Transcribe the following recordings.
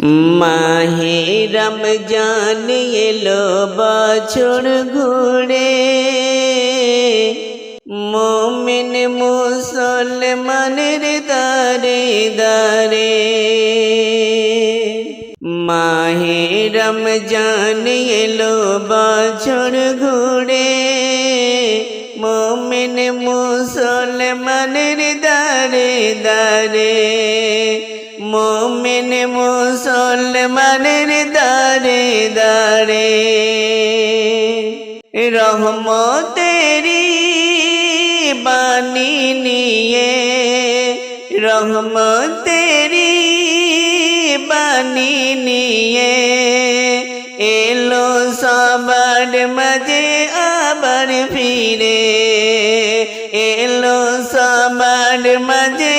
মাহে রমজান এলো বছর ঘুরে, মুমিন মুসলমানের দারে দারে। মাহে রমজান এলো বছর ঘুরে, মুমিন মুসলমানের দারে দারে। মুমিন মুসলমানের দারে দারে। রহমতেরি বাণী নিয়ে, রহমতেরি বাণী নিয়ে এলো সবার মাঝে আবার ফিরে, এলো সবার মাঝে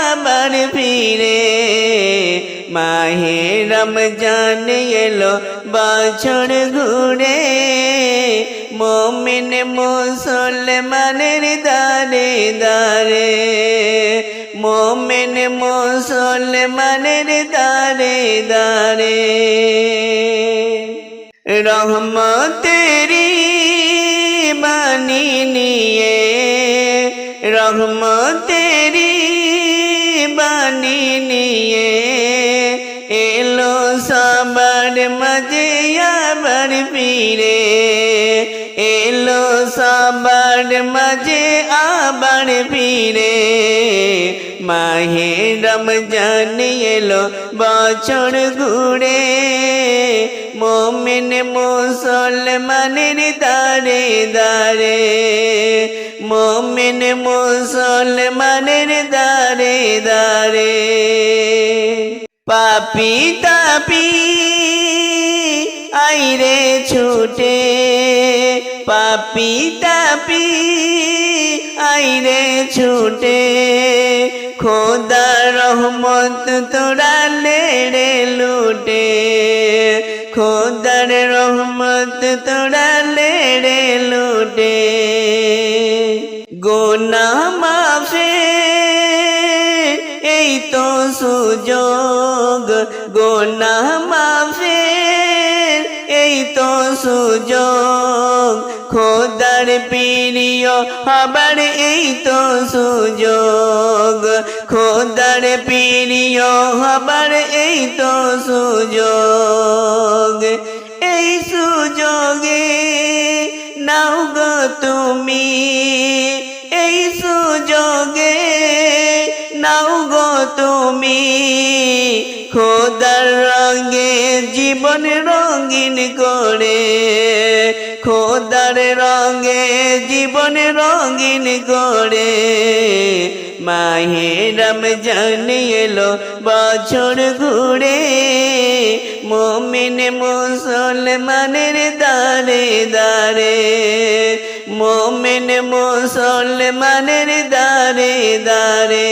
আবার ফিরে। মাহে রমজান এলো বছর ঘুরে, মুমিন মুসলমানের দারে দারে। মুমিন মুসলমানের দারে দারে। রহমতেরি বাণী নিয়ে, রহমতেরি বাণী নিয়ে এলো সবার মাঝে আবার ফিরে, এলো সবার মাঝে আবার ফিরে। মাহে রমজান এলো বছর ঘুরে, মুমিন মুসলমানের দারে দারে। মুমিন মুসলমানের দারে দারে। পাপী তাপী আইরে ছুটে, পাপী তাপী আইরে ছুটে। খোদার রহমত তোরা লেড়ে লুটে, খোদার রহমত তোরা লেড়ে লুটে। গুনাহ মাফে এই তো সুযোগ, গুনাহ মাফে এই তো সুযোগ। খোদার প্রিয় হবার এই তো সুযোগ, খোদার প্রিয় হবার এই তো সুযোগ। এই সুযোগে নাও গো তুমি, এই সুযোগে নাও গো তুমি। খোদার রঙে জীবন রঙিন করে, খোদার রঙে জীবন রঙিন করে। মাহে রমজান এলো বছর ঘুরে, মুমিন মুসলমানের দারে দারে। মুমিন মুসলমানের দারে দারে।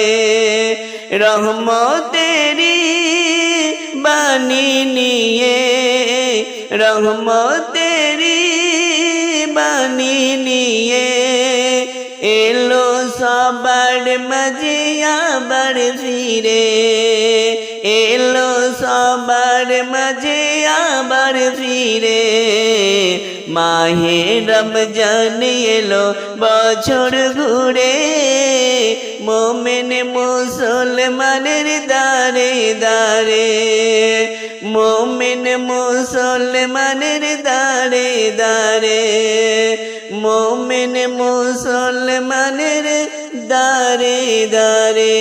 রহমতেরি বাণী নিয়ে, রহমতেরি বাণী নিয়ে এলো সবার মাঝে আবার ফিরে, এলো সবার মাঝে আবার ফিরে। মাহে রমজান এলো বছর ঘুরে, মুমিন মুসলমানের দারে দারে। মুমিন মুসলমানের দারে দারে। মুমিন মুসলমানের দারে দারে।